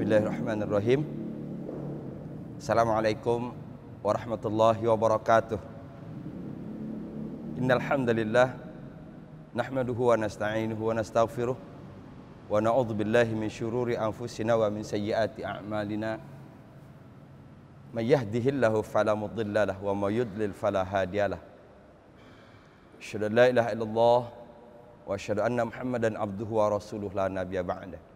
Bismillahirrahmanirrahim. Assalamualaikum warahmatullahi wabarakatuh. Innal hamdalillah nahmaduhu wa nasta'inuhu wa nastaghfiruh wa na'udzu billahi min syururi anfusina wa min sayyiati a'malina. May yahdihillahu fala mudilla lahu wa may yudlil fala hadiyalah. Asyhadu an la ilaha illallah wa asyhadu anna Muhammadan abduhu wa rasuluhu la nabiyya ba'dah.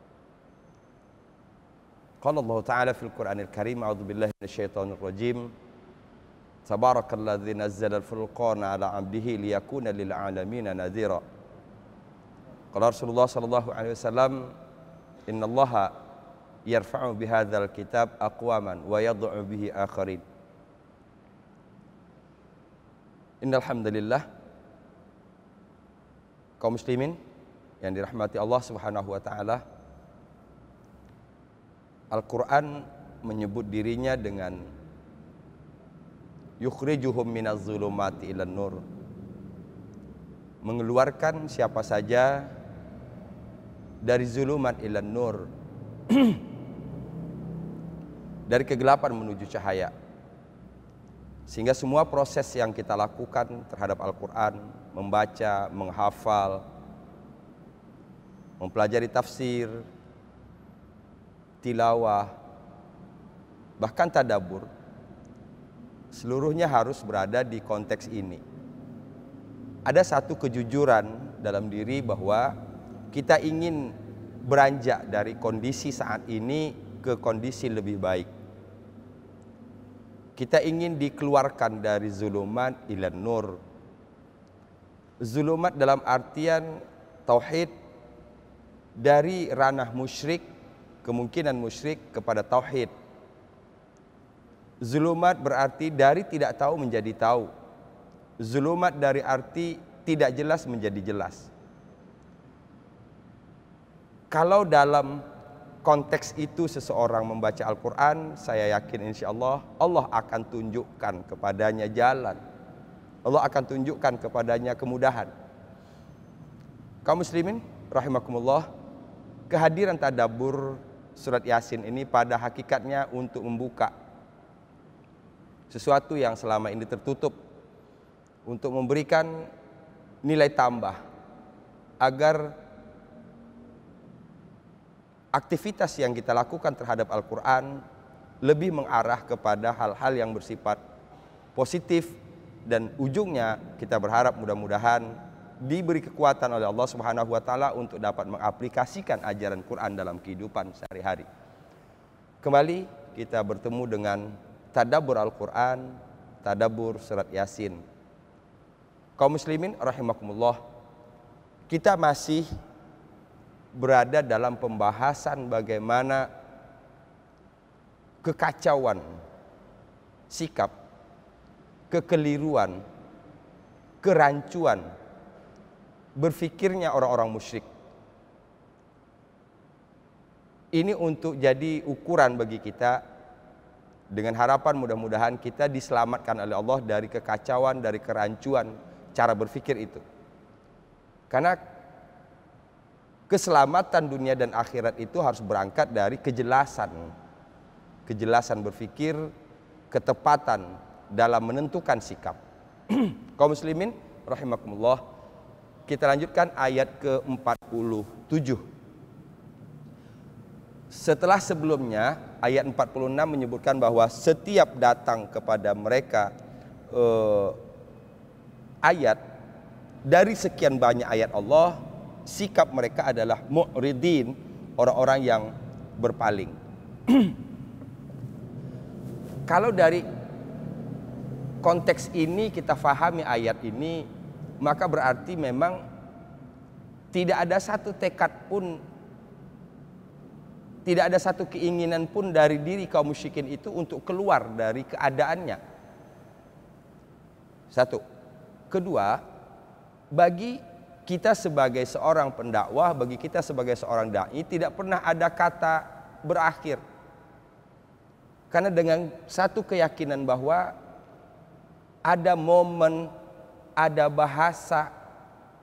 Qala Allah Ta'ala fil Qur'anil Karim, a'udzu billahi minasyaitonir rajim. Tabarakalladzi nazzala al-furqana 'ala 'abdihi liyakuna lil 'alamina nadhira. Qala Rasulullah sallallahu alaihi wasallam, innallaha yarfa'u bihadzal kitab aqwaman wa yad'u bihi akharin. Innal hamdalillah, kaum muslimin yang dirahmati Allah Subhanahu wa taala, Al-Quran menyebut dirinya dengan yukhrijuhum minaz zulumati ilan nur, mengeluarkan siapa saja dari zulumat ilan nur, dari kegelapan menuju cahaya. Sehingga semua proses yang kita lakukan terhadap Al-Quran, membaca, menghafal, mempelajari tafsir, tilawah, bahkan tadabbur, seluruhnya harus berada di konteks ini. Ada satu kejujuran dalam diri bahwa kita ingin beranjak dari kondisi saat ini ke kondisi lebih baik. Kita ingin dikeluarkan dari zulumat ilan nur. Zulumat dalam artian tauhid, dari ranah musyrik, kemungkinan musyrik kepada tauhid. Zulumat berarti dari tidak tahu menjadi tahu. Zulumat dari arti tidak jelas menjadi jelas. Kalau dalam konteks itu seseorang membaca Al-Quran, saya yakin insya Allah, Allah akan tunjukkan kepadanya jalan. Allah akan tunjukkan kepadanya kemudahan. Kaum muslimin rahimakumullah, kehadiran tadabbur surat Yasin ini pada hakikatnya untuk membuka sesuatu yang selama ini tertutup, untuk memberikan nilai tambah agar aktivitas yang kita lakukan terhadap Al-Quran lebih mengarah kepada hal-hal yang bersifat positif, dan ujungnya kita berharap mudah-mudahan diberi kekuatan oleh Allah Subhanahu wa taala untuk dapat mengaplikasikan ajaran Quran dalam kehidupan sehari-hari. Kembali kita bertemu dengan tadabbur Al-Quran, tadabbur surat Yasin. Kaum muslimin rahimakumullah, kita masih berada dalam pembahasan bagaimana kekacauan sikap, kekeliruan, kerancuan berfikirnya orang-orang musyrik. Ini untuk jadi ukuran bagi kita, dengan harapan mudah-mudahan kita diselamatkan oleh Allah dari kekacauan, dari kerancuan cara berfikir itu. Karena keselamatan dunia dan akhirat itu harus berangkat dari kejelasan berfikir, ketepatan dalam menentukan sikap. Kaum muslimin rahimakumullah, kita lanjutkan ayat ke-47. Setelah sebelumnya ayat 46 menyebutkan bahwa setiap datang kepada mereka ayat dari sekian banyak ayat Allah, sikap mereka adalah mu'ridin, orang-orang yang berpaling. Kalau dari konteks ini kita fahami ayat ini, maka berarti memang tidak ada satu tekad pun, tidak ada satu keinginan pun dari diri kaum musyrikin itu untuk keluar dari keadaannya. Satu. Kedua, bagi kita sebagai seorang pendakwah, bagi kita sebagai seorang dai, tidak pernah ada kata berakhir. Karena dengan satu keyakinan bahwa ada momen, ada bahasa,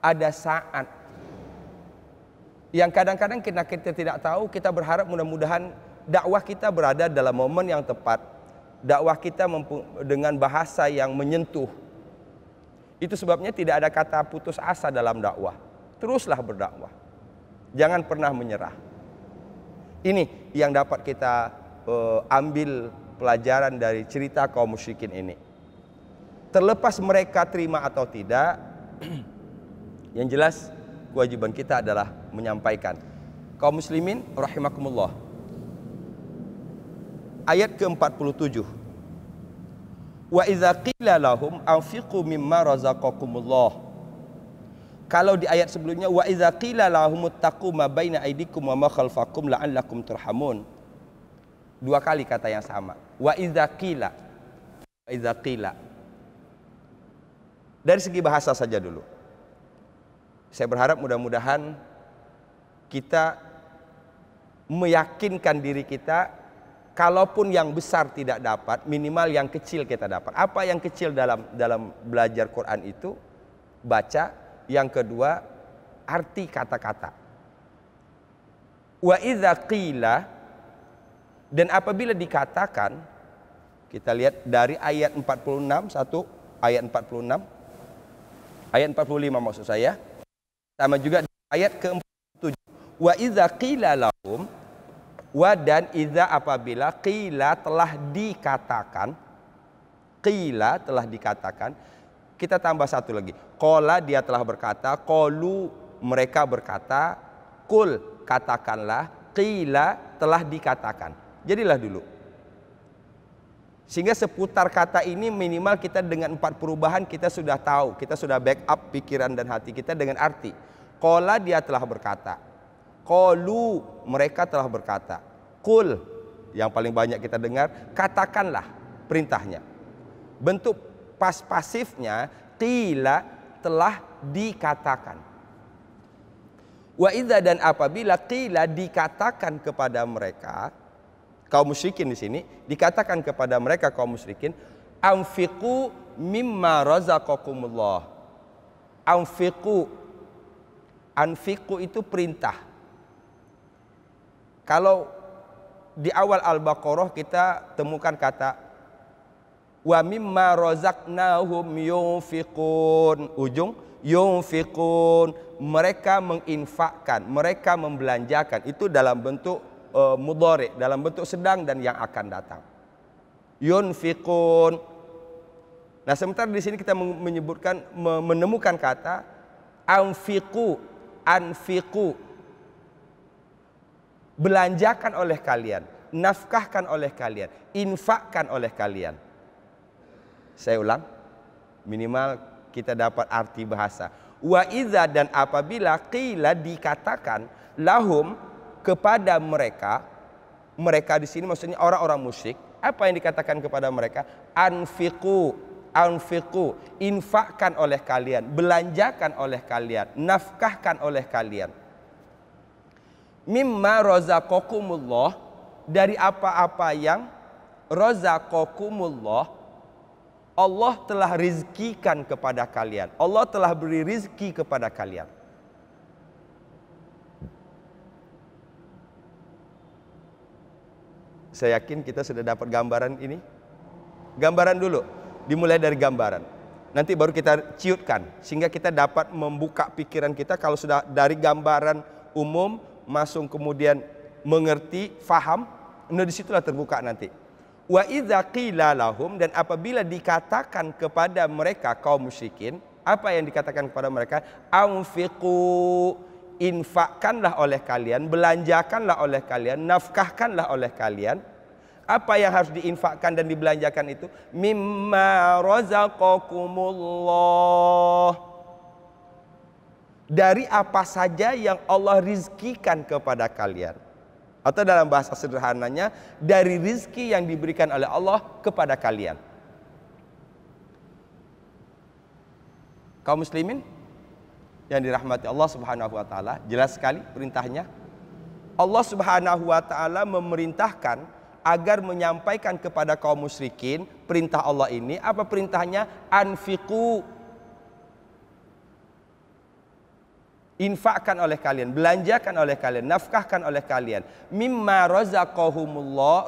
ada saat yang kadang-kadang kita tidak tahu. Kita berharap mudah-mudahan dakwah kita berada dalam momen yang tepat, dakwah kita dengan bahasa yang menyentuh. Itu sebabnya tidak ada kata putus asa dalam dakwah. Teruslah berdakwah, jangan pernah menyerah. Ini yang dapat kita ambil pelajaran dari cerita kaum musyrikin ini. Terlepas mereka terima atau tidak, yang jelas kewajiban kita adalah menyampaikan. Kaum muslimin rahimakumullah, ayat ke-47, wa idza qila lahum anfiqu mimma razaqakumullah. Kalau di ayat sebelumnya wa idza qila lahum ittaqu ma baina aydikum wa ma khalfakum la'allakum turhamun. Dua kali kata yang sama. Wa idza qila. Wa idza qila. Dari segi bahasa saja dulu. Saya berharap mudah-mudahan kita meyakinkan diri kita, kalaupun yang besar tidak dapat, minimal yang kecil kita dapat. Apa yang kecil dalam belajar Quran itu? Baca. Yang kedua, arti kata-kata. Wa idza qila, dan apabila dikatakan, kita lihat dari ayat 46, satu ayat 46, ayat 45 maksud saya, sama juga ayat ke-47. Wa idza qila lahum, wa dan idza apabila qila telah dikatakan, qila telah dikatakan, kita tambah satu lagi. Qala dia telah berkata, qalu mereka berkata, qul katakanlah, qila telah dikatakan. Jadilah dulu. Sehingga seputar kata ini minimal kita dengan 4 perubahan kita sudah tahu, kita sudah backup pikiran dan hati kita dengan arti. Qala dia telah berkata, qalu mereka telah berkata, qul yang paling banyak kita dengar, katakanlah perintahnya. Bentuk pasifnya qila telah dikatakan. Wa idza dan apabila qila dikatakan kepada mereka kaum musyrikin, di sini dikatakan kepada mereka kaum musyrikin, anfiqu mimma razaqakumullah. Anfiqu, anfiqu itu perintah. Kalau di awal Al-Baqarah kita temukan kata wa mimma razaqnahum yunfiqun, ujung yunfiqun, mereka menginfakkan, mereka membelanjakan. Itu dalam bentuk mudhari, dalam bentuk sedang dan yang akan datang. Yunfiqun. Nah, sementara di sini kita menemukan kata anfiqu, anfiqu, belanjakan oleh kalian, nafkahkan oleh kalian, infakkan oleh kalian. Saya ulang, minimal kita dapat arti bahasa. Wa idza dan apabila qila dikatakan lahum kepada mereka, mereka di sini maksudnya orang-orang musyrik. Apa yang dikatakan kepada mereka? Anfiqu, anfiqu, infakkan oleh kalian, belanjakan oleh kalian, nafkahkan oleh kalian. Mimma razaqakumullah, dari apa-apa yang razaqakumullah Allah telah rizkikan kepada kalian. Allah telah beri rizki kepada kalian. Saya yakin kita sudah dapat gambaran ini. Gambaran dulu, dimulai dari gambaran. Nanti baru kita ciutkan, sehingga kita dapat membuka pikiran kita. Kalau sudah dari gambaran umum, masuk kemudian mengerti, faham, nah disitulah terbuka nanti. Wa idza qila lahum, dan apabila dikatakan kepada mereka kaum musyrikin, apa yang dikatakan kepada mereka? Anfiqu, infakkanlah oleh kalian, belanjakanlah oleh kalian, nafkahkanlah oleh kalian. Apa yang harus diinfakkan dan dibelanjakan itu? Mimma razaqakumullah, dari apa saja yang Allah rizkikan kepada kalian. Atau dalam bahasa sederhananya, dari rizki yang diberikan oleh Allah kepada kalian. Kaum muslimin yang dirahmati Allah Subhanahu wa taala, jelas sekali perintahnya. Allah Subhanahu wa taala memerintahkan agar menyampaikan kepada kaum musyrikin perintah Allah ini. Apa perintahnya? Anfiqu, infakkan oleh kalian, belanjakan oleh kalian, nafkahkan oleh kalian, mimma razaqakumullah,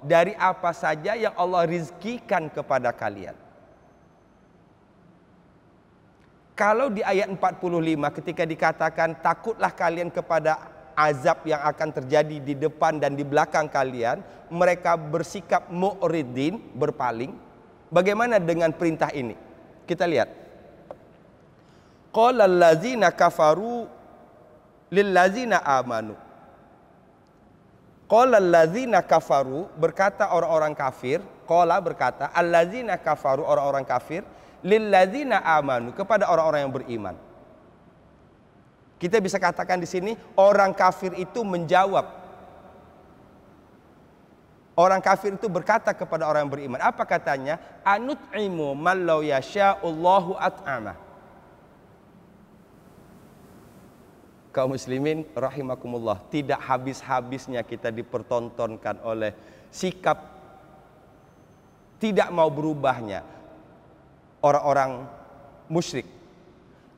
dari apa saja yang Allah rizkikan kepada kalian. Kalau di ayat 45 ketika dikatakan takutlah kalian kepada azab yang akan terjadi di depan dan di belakang kalian, mereka bersikap mu'ridin, berpaling. Bagaimana dengan perintah ini? Kita lihat. Qala allazina kafaru lillazina amanu. Qala allazina kafaru, berkata orang-orang kafir, qala berkata allazina kafaru, orang-orang kafir, lillazina amanu, kepada orang-orang yang beriman. Kita bisa katakan di sini orang kafir itu menjawab. Orang kafir itu berkata kepada orang yang beriman. Apa katanya? Anut'imu man law yasha'ullahu at'amah. Kaum muslimin rahimakumullah, tidak habis-habisnya kita dipertontonkan oleh sikap tidak mau berubahnya orang-orang musyrik.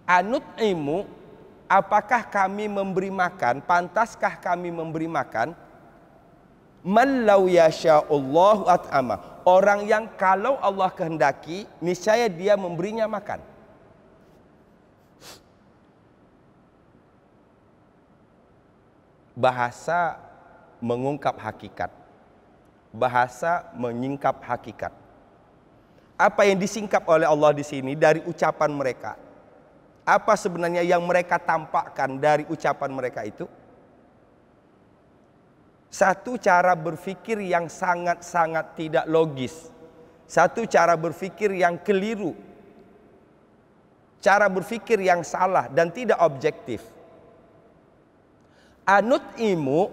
Anut'imu, apakah kami memberi makan, pantaskah kami memberi makan? Man law yasha'ullahu at'amah, orang yang kalau Allah kehendaki niscaya dia memberinya makan. Bahasa mengungkap hakikat, bahasa menyingkap hakikat. Apa yang disingkap oleh Allah di sini dari ucapan mereka? Apa sebenarnya yang mereka tampakkan dari ucapan mereka itu? Satu cara berfikir yang sangat-sangat tidak logis, satu cara berfikir yang keliru, cara berfikir yang salah dan tidak objektif. Anut'imu,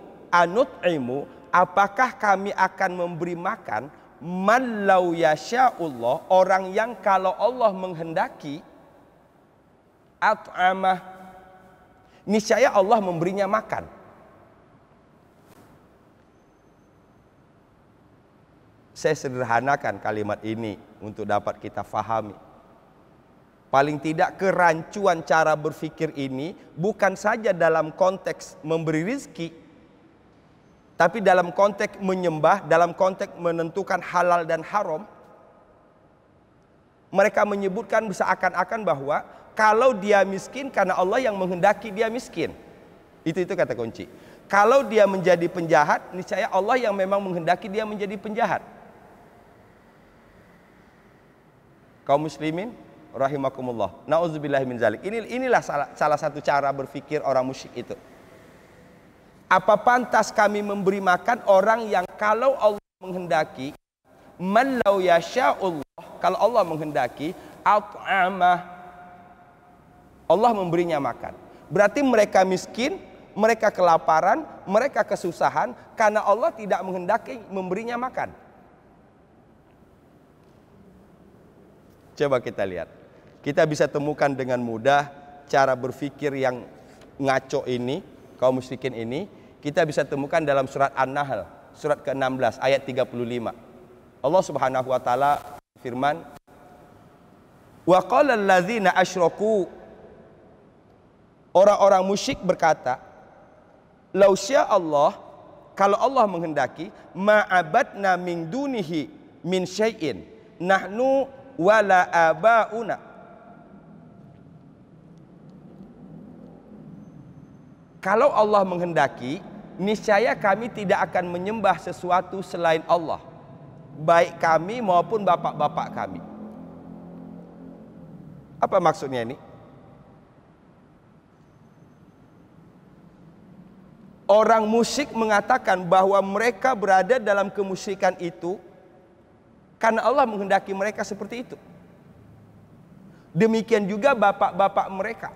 apakah kami akan memberi makan man law yasha'ullah, orang yang kalau Allah menghendaki, at'amah, niscaya Allah memberinya makan. Saya sederhanakan kalimat ini untuk dapat kita fahami. Paling tidak kerancuan cara berfikir ini bukan saja dalam konteks memberi rizki, tapi dalam konteks menyembah, dalam konteks menentukan halal dan haram. Mereka menyebutkan seakan-akan bahwa kalau dia miskin karena Allah yang menghendaki dia miskin. Itu kata kunci. Kalau dia menjadi penjahat, niscaya Allah yang memang menghendaki dia menjadi penjahat. Kaum muslimin rahimakumullah, nauzubillahi min zalik. Inilah salah satu cara berfikir orang musyrik itu. Apa pantas kami memberi makan orang yang kalau Allah menghendaki, man law yasha'ullah, kalau Allah menghendaki, at'amah, Allah memberinya makan. Berarti mereka miskin, mereka kelaparan, mereka kesusahan karena Allah tidak menghendaki memberinya makan. Coba kita lihat. Kita bisa temukan dengan mudah cara berfikir yang ngaco ini, kaum musyrikin ini. Kita bisa temukan dalam surat An-Nahl, surat ke-16 ayat 35. Allah Subhanahu wa taala firman, "Wa qala allazina asyraku", orang-orang musyrik berkata, "Lau syaa Allah", kalau Allah menghendaki, "ma'abadna min dunihi min syai'in nahnu wala abauna". Kalau Allah menghendaki, niscaya kami tidak akan menyembah sesuatu selain Allah, baik kami maupun bapak-bapak kami. Apa maksudnya ini? Orang musyrik mengatakan bahwa mereka berada dalam kemusyrikan itu karena Allah menghendaki mereka seperti itu. Demikian juga bapak-bapak mereka.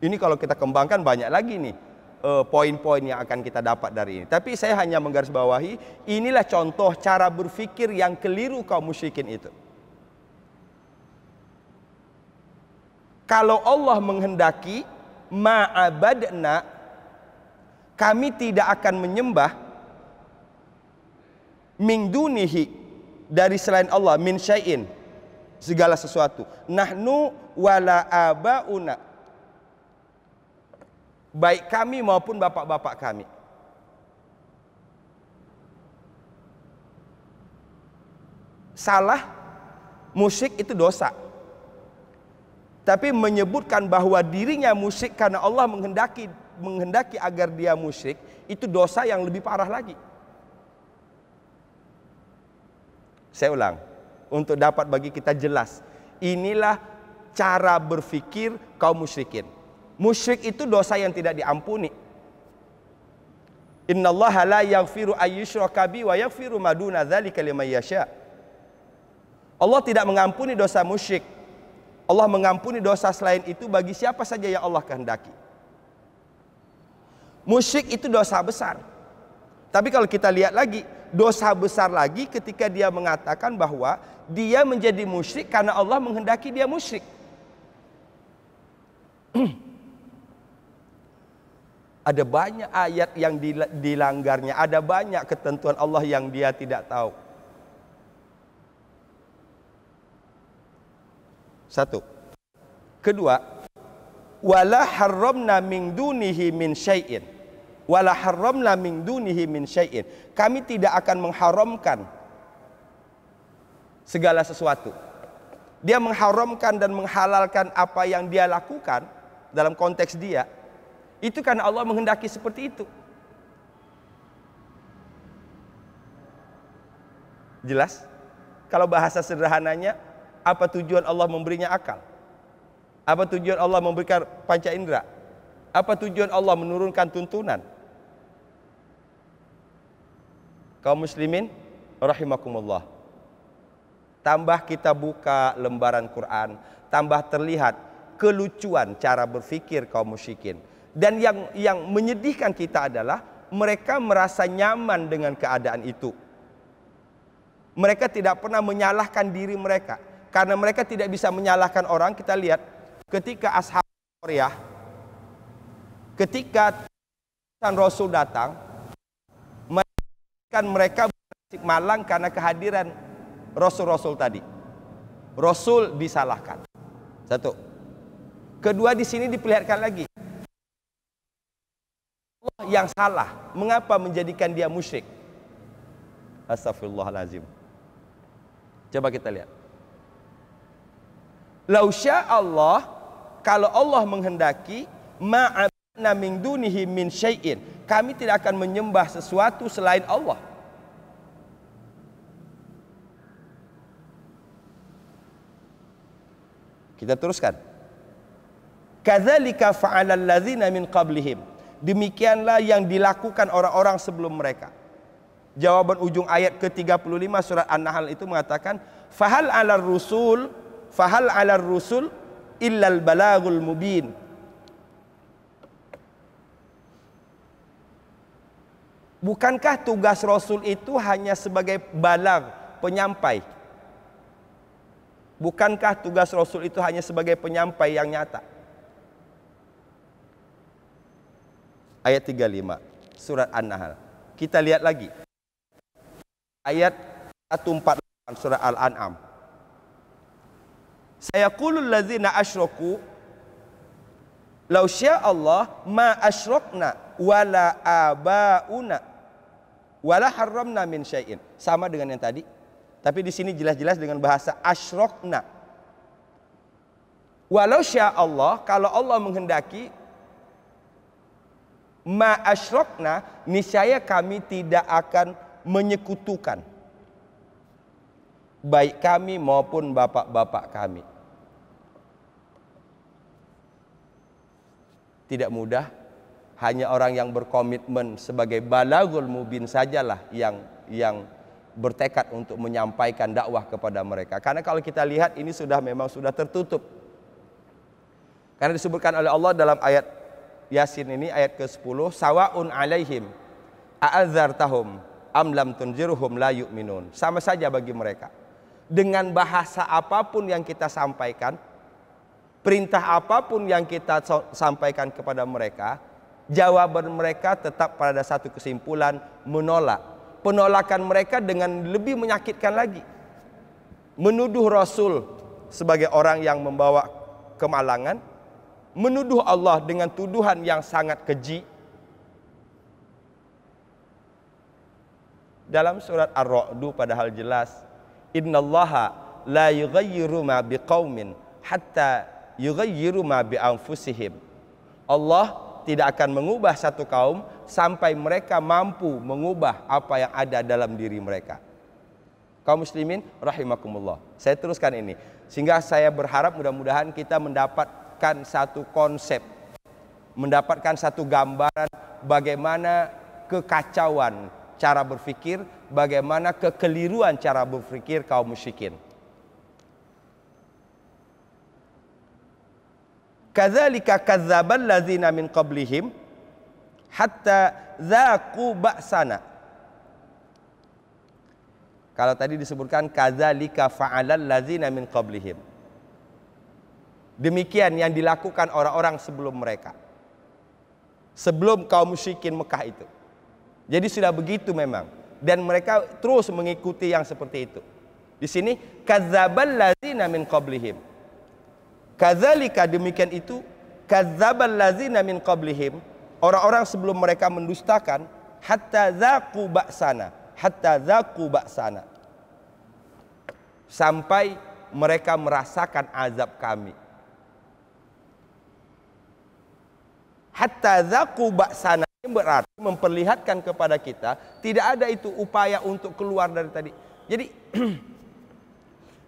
Ini kalau kita kembangkan banyak lagi nih poin-poin yang akan kita dapat dari ini. Tapi saya hanya menggarisbawahi, inilah contoh cara berfikir yang keliru kaum musyrikin itu. Kalau Allah menghendaki, ma'abadna, kami tidak akan menyembah, min dunihi, dari selain Allah, min syai'in, segala sesuatu. Nahnu wala abauna, baik kami maupun bapak-bapak kami. Salah, musyrik itu dosa. Tapi menyebutkan bahwa dirinya musyrik karena Allah menghendaki agar dia musyrik, itu dosa yang lebih parah lagi. Saya ulang, untuk dapat bagi kita jelas, inilah cara berfikir kaum musyrikin. Musyrik itu dosa yang tidak diampuni. Innallaha la yaghfiru ayyushraka bihi wa yaghfiru ma duna dzalika liman yasha. Allah tidak mengampuni dosa musyrik. Allah mengampuni dosa selain itu bagi siapa saja yang Allah kehendaki. Musyrik itu dosa besar. Tapi kalau kita lihat lagi, dosa besar lagi ketika dia mengatakan bahwa dia menjadi musyrik karena Allah menghendaki dia musyrik. Ada banyak ayat yang dilanggarnya, ada banyak ketentuan Allah yang dia tidak tahu. Satu. Kedua, wala harramna min dunihi min syai'in. Wala harramna min dunihi min syai'in. Kami tidak akan mengharamkan segala sesuatu. Dia mengharamkan dan menghalalkan apa yang dia lakukan dalam konteks dia. Itu karena Allah menghendaki seperti itu. Jelas? Kalau bahasa sederhananya, apa tujuan Allah memberinya akal? Apa tujuan Allah memberikan panca indera? Apa tujuan Allah menurunkan tuntunan? Kaum muslimin rahimakumullah. Tambah kita buka lembaran Quran, tambah terlihat kelucuan cara berfikir kaum musyrikin. Dan yang menyedihkan kita adalah mereka merasa nyaman dengan keadaan itu. Mereka tidak pernah menyalahkan diri mereka. Karena mereka tidak bisa menyalahkan orang. Kita lihat ketika ashab Qaryah, ketika Rasul datang, mereka bernasib malang karena kehadiran Rasul-Rasul tadi. Rasul disalahkan. Satu. Kedua, di sini diperlihatkan lagi Allah yang salah. Mengapa menjadikan dia musyrik? Astagfirullahaladzim. Coba kita lihat. Lau sya Allah, kalau Allah menghendaki, ma'abna min dunihi min syai'in, kami tidak akan menyembah sesuatu selain Allah. Kita teruskan. Kadzalika fa'alal ladzina min qablihim. Demikianlah yang dilakukan orang-orang sebelum mereka. Jawaban ujung ayat ke-35 surat An-Nahl itu mengatakan, fahal 'alar rusul illal balagul mubin. Bukankah tugas Rasul itu hanya sebagai balag, penyampai? Bukankah tugas Rasul itu hanya sebagai penyampai yang nyata? Ayat 35 surat An-Nahl. Kita lihat lagi. Ayat 148 surat Al-An'am. Sayaqulul ladzina asyraku law syaa Allah ma asyrakna wala abauna wala harramna min syai'in. Sama dengan yang tadi, tapi di sini jelas-jelas dengan bahasa asyrakna. Walau syaa Allah, kalau Allah menghendaki, ma asyrakna, niscaya kami tidak akan menyekutukan baik kami maupun bapak-bapak kami. Tidak mudah, hanya orang yang berkomitmen sebagai balagul mubin sajalah yang bertekad untuk menyampaikan dakwah kepada mereka. Karena kalau kita lihat ini memang sudah tertutup. Karena disebutkan oleh Allah dalam ayat Yasin ini, ayat ke-10, sawaun alaihim a'adzartahum am lam tunzirhum la yu'minun. Sama saja bagi mereka. Dengan bahasa apapun yang kita sampaikan, perintah apapun yang kita sampaikan kepada mereka, jawaban mereka tetap pada satu kesimpulan, menolak. Penolakan mereka dengan lebih menyakitkan lagi. Menuduh Rasul sebagai orang yang membawa kemalangan, menuduh Allah dengan tuduhan yang sangat keji. Dalam surat Ar-Ra'd padahal jelas, innallaha la yughayyiru ma biqaumin hatta yughayyiru ma bi anfusihim. Allah tidak akan mengubah satu kaum sampai mereka mampu mengubah apa yang ada dalam diri mereka. Kaum muslimin rahimakumullah. Saya teruskan ini sehingga saya berharap mudah-mudahan kita mendapatkan satu konsep, mendapatkan satu gambaran bagaimana kekacauan cara berfikir, bagaimana kekeliruan cara berfikir kaum musyrikin. Kadzalika kadzdzabal ladzina min qablihim hatta dzaqu ba'sana. Kalau tadi disebutkan kadzalika fa'alal ladzina min qablihim. Demikian yang dilakukan orang-orang sebelum mereka. Sebelum kaum musyrikin Mekah itu. Jadi sudah begitu memang, dan mereka terus mengikuti yang seperti itu. Di sini kadzdzabal ladzina min qablihim. Kadzalika demikian itu, kadzdzabal ladzina min qablihim, orang-orang sebelum mereka mendustakan, hatta dzaqu ba'sana, hatta dzaqu ba'sana. Sampai mereka merasakan azab kami. Hatta dzaqu ba'sana ini berarti memperlihatkan kepada kita tidak ada itu upaya untuk keluar dari tadi. Jadi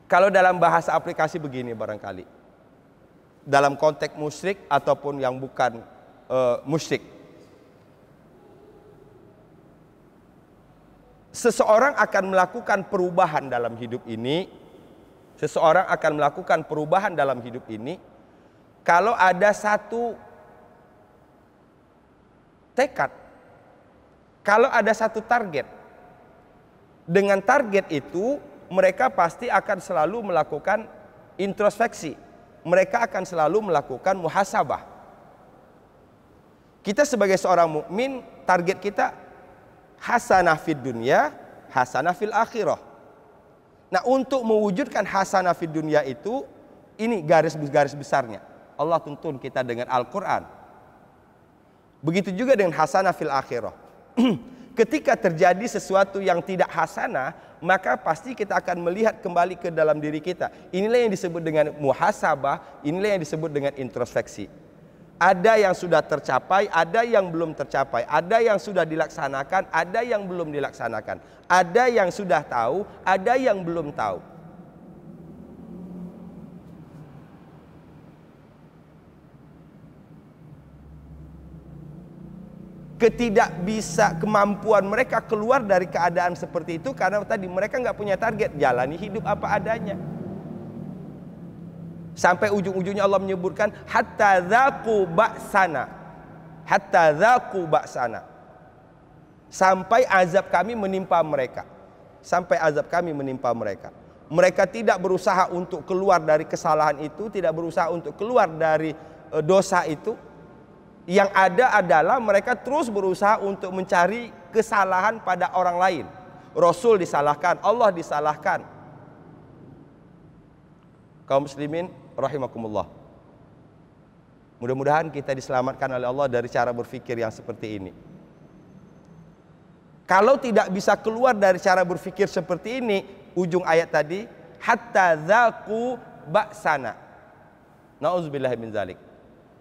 kalau dalam bahasa aplikasi begini barangkali, dalam konteks musyrik ataupun yang bukan musyrik, seseorang akan melakukan perubahan dalam hidup ini. Seseorang akan melakukan perubahan dalam hidup ini kalau ada satu tekad, kalau ada satu target. Dengan target itu mereka pasti akan selalu melakukan introspeksi, mereka akan selalu melakukan muhasabah. Kita sebagai seorang mukmin, target kita hasanah fid dunya, hasanah fil akhirah. Nah, untuk mewujudkan hasanah fid dunya itu, ini garis besarnya Allah tuntun kita dengan Al-Quran. Begitu juga dengan hasanah fil akhirah. Ketika terjadi sesuatu yang tidak hasanah, maka pasti kita akan melihat kembali ke dalam diri kita. Inilah yang disebut dengan muhasabah, inilah yang disebut dengan introspeksi. Ada yang sudah tercapai, ada yang belum tercapai, ada yang sudah dilaksanakan, ada yang belum dilaksanakan, ada yang sudah tahu, ada yang belum tahu. Kemampuan mereka keluar dari keadaan seperti itu karena tadi mereka nggak punya target, jalani hidup apa adanya. Sampai ujung-ujungnya Allah menyebutkan hatta dzaqu ba'sana, hatta dzaqu ba'sana, sampai azab kami menimpa mereka, sampai azab kami menimpa mereka. Mereka tidak berusaha untuk keluar dari kesalahan itu, tidak berusaha untuk keluar dari dosa itu. Yang ada adalah mereka terus berusaha untuk mencari kesalahan pada orang lain. Rasul disalahkan, Allah disalahkan. Kaum muslimin rahimakumullah. Mudah-mudahan kita diselamatkan oleh Allah dari cara berpikir yang seperti ini. Kalau tidak bisa keluar dari cara berpikir seperti ini, ujung ayat tadi, hatta dzaqu ba'sana. Nauzubillahi min dzalik.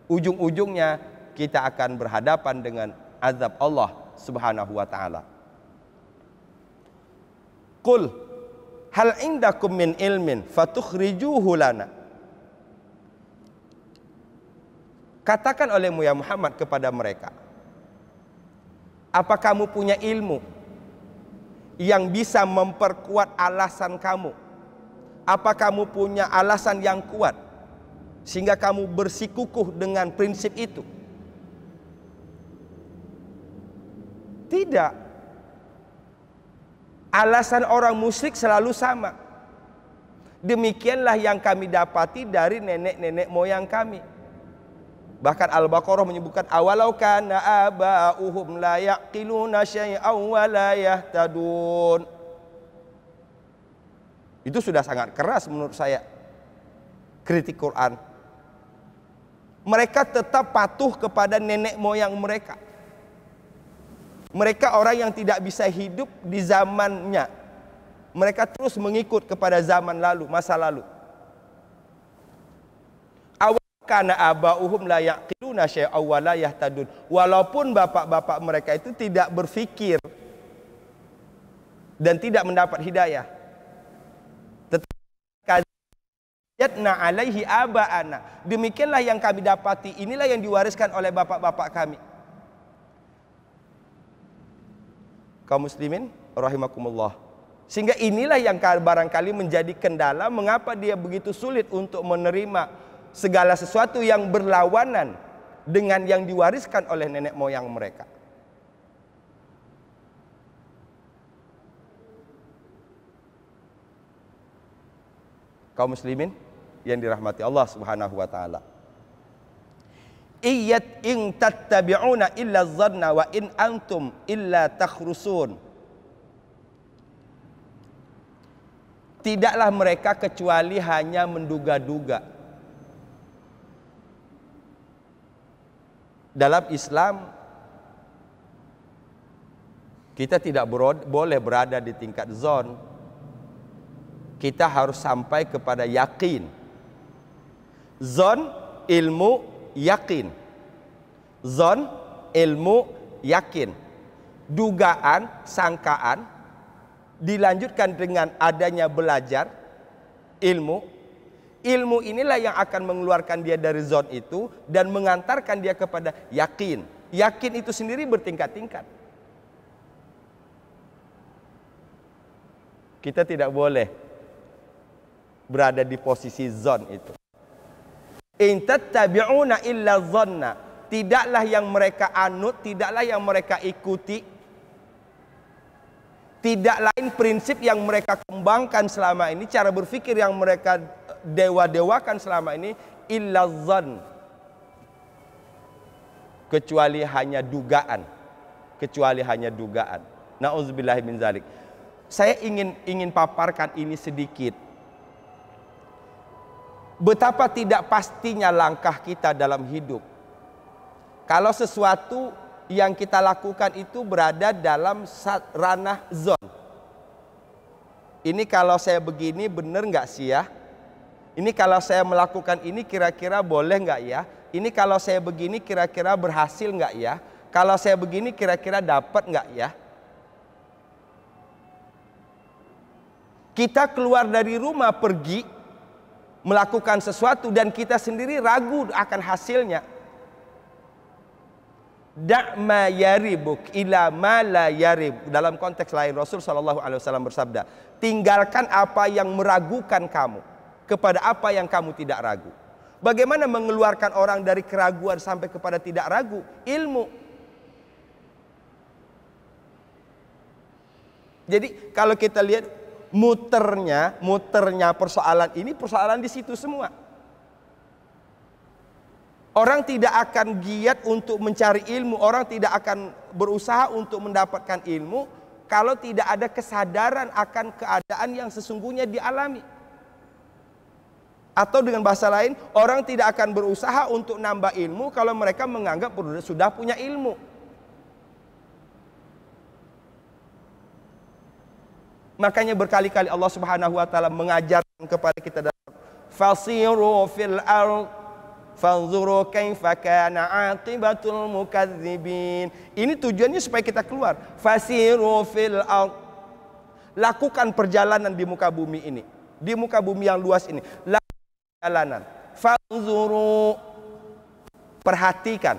Ujung-ujungnya kita akan berhadapan dengan azab Allah Subhanahu wa taala. Qul hal indakum min ilmin fatukhrijuhu lana. Katakan olehmu ya Muhammad kepada mereka, apa kamu punya ilmu yang bisa memperkuat alasan kamu? Apa kamu punya alasan yang kuat sehingga kamu bersikukuh dengan prinsip itu? Tidak. Alasan orang musyrik selalu sama. Demikianlah yang kami dapati dari nenek-nenek moyang kami. Bahkan Al-Baqarah menyebutkan awalau kana aba'uhum la yaqiluna syai'an wa la yahtadun. Itu sudah sangat keras menurut saya. kritik Quran. Mereka tetap patuh kepada nenek moyang mereka. Mereka orang yang tidak bisa hidup di zamannya. Mereka terus mengikut kepada zaman lalu, masa lalu. Kana abauhum la yaqiluna syai'aw wa la yahtadun. Walaupun bapak-bapak mereka itu tidak berfikir dan tidak mendapat hidayah, tetapi kadzatna alaihi abaana. Demikianlah yang kami dapati, inilah yang diwariskan oleh bapak-bapak kami. Kaum muslimin rahimakumullah. Sehingga inilah yang barangkali menjadi kendala mengapa dia begitu sulit untuk menerima segala sesuatu yang berlawanan dengan yang diwariskan oleh nenek moyang mereka. Kaum muslimin yang dirahmati Allah Subhanahu wa taala. Iyat in tattabi'una illa dhanna wa in antum illa takhrusun. Tidaklah mereka kecuali hanya menduga-duga. Dalam Islam kita tidak boleh berada di tingkat zon. Kita harus sampai kepada yakin. Zon, ilmu, yakin. Zon, ilmu, yakin. Dugaan, sangkaan, dilanjutkan dengan adanya belajar, ilmu. Ilmu inilah yang akan mengeluarkan dia dari zon itu dan mengantarkan dia kepada yakin. Yakin itu sendiri bertingkat-tingkat. Kita tidak boleh berada di posisi zon itu. In tattabi'una illa dhanna. Tidaklah yang mereka anut, tidaklah yang mereka ikuti, tidak lain prinsip yang mereka kembangkan selama ini, cara berpikir yang mereka dewa-dewakan selama ini, illa dhann, kecuali hanya dugaan, kecuali hanya dugaan. Nauzubillahi min zalik. Saya ingin paparkan ini sedikit. Betapa tidak pastinya langkah kita dalam hidup. Kalau sesuatu yang kita lakukan itu berada dalam ranah zon. Ini kalau saya begini benar nggak sih ya? Ini kalau saya melakukan ini kira-kira boleh nggak ya? Ini kalau saya begini kira-kira berhasil nggak ya? Kalau saya begini kira-kira dapat nggak ya? Kita keluar dari rumah pergi melakukan sesuatu dan kita sendiri ragu akan hasilnya. Da' ma yaribuk ila ma la yarib. Dalam konteks lain Rasul SAW bersabda, tinggalkan apa yang meragukan kamu kepada apa yang kamu tidak ragu. Bagaimana mengeluarkan orang dari keraguan sampai kepada tidak ragu? Ilmu. Jadi kalau kita lihat muternya persoalan ini, persoalan di situ semua. Orang tidak akan giat untuk mencari ilmu, orang tidak akan berusaha untuk mendapatkan ilmu kalau tidak ada kesadaran akan keadaan yang sesungguhnya dialami. Atau dengan bahasa lain, orang tidak akan berusaha untuk nambah ilmu kalau mereka menganggap sudah punya ilmu. Makanya berkali-kali Allah Subhanahu wa taala mengajarkan kepada kita dalam fasiru fil ardh fanzuru kaifa kana aqibatul mukadzibin. Ini tujuannya supaya kita keluar. Fasiru fil ardh. Lakukan perjalanan di muka bumi ini. Di muka bumi yang luas ini. Perjalanan. Fanzuru, perhatikan.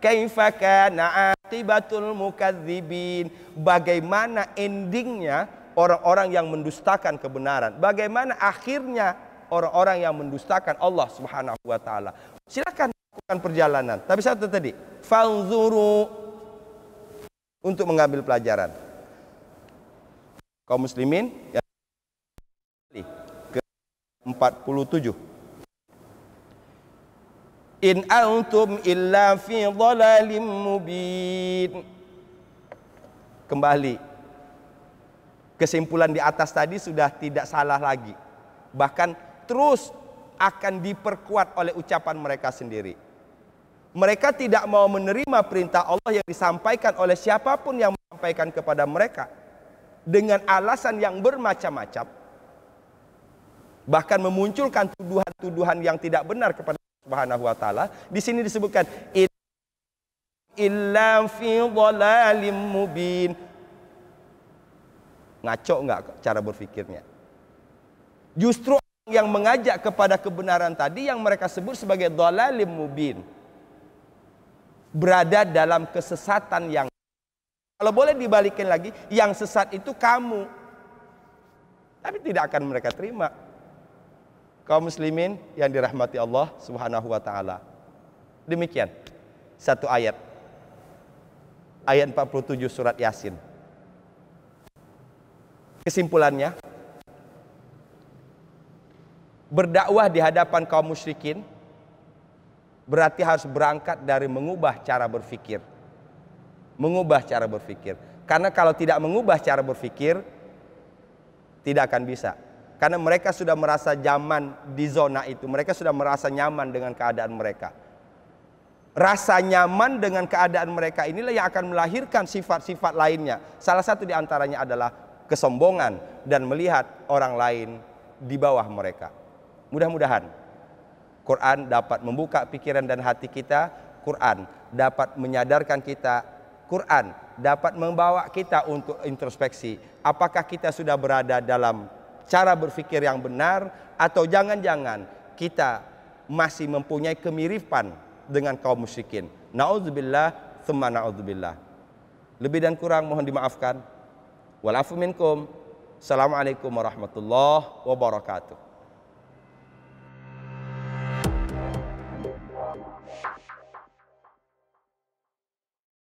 Kaifa kana aqibatul mukadzibin. Bagaimana endingnya orang-orang yang mendustakan kebenaran. Bagaimana akhirnya orang-orang yang mendustakan Allah Subhanahu wa taala. Silakan lakukan perjalanan. Tapi satu tadi, fanzuru, untuk mengambil pelajaran. Kaum muslimin yang ke 47. In antum illa fi dhalalim mubin. Kembali. Kesimpulan di atas tadi sudah tidak salah lagi. Bahkan terus akan diperkuat oleh ucapan mereka sendiri. Mereka tidak mau menerima perintah Allah yang disampaikan oleh siapapun yang menyampaikan kepada mereka dengan alasan yang bermacam-macam, bahkan memunculkan tuduhan-tuduhan yang tidak benar kepada Allah Subhanahu wa taala. Di sini disebutkan illa fi dhalalim mubin. Ngaco enggak cara berpikirnya? Justru yang mengajak kepada kebenaran tadi yang mereka sebut sebagai dhalalim mubin, berada dalam kesesatan yang, kalau boleh dibalikin lagi, yang sesat itu kamu. Tapi tidak akan mereka terima. Kaum muslimin yang dirahmati Allah Subhanahu wa taala. Demikian satu ayat. Ayat 47 surat Yasin. Kesimpulannya, berdakwah di hadapan kaum musyrikin berarti harus berangkat dari mengubah cara berpikir. Mengubah cara berpikir. Karena kalau tidak mengubah cara berpikir, tidak akan bisa. Karena mereka sudah merasa nyaman di zona itu. Mereka sudah merasa nyaman dengan keadaan mereka. Rasa nyaman dengan keadaan mereka inilah yang akan melahirkan sifat-sifat lainnya. Salah satu di antaranya adalah kesombongan dan melihat orang lain di bawah mereka. Mudah-mudahan Quran dapat membuka pikiran dan hati kita. Quran dapat menyadarkan kita. Quran dapat membawa kita untuk introspeksi. Apakah kita sudah berada dalam cara berpikir yang benar, atau jangan-jangan kita masih mempunyai kemiripan dengan kaum musyrikin. Na'udzubillah, tsumma na'udzubillah. Lebih dan kurang mohon dimaafkan. Wal afu minkum. Assalamualaikum warahmatullahi wabarakatuh.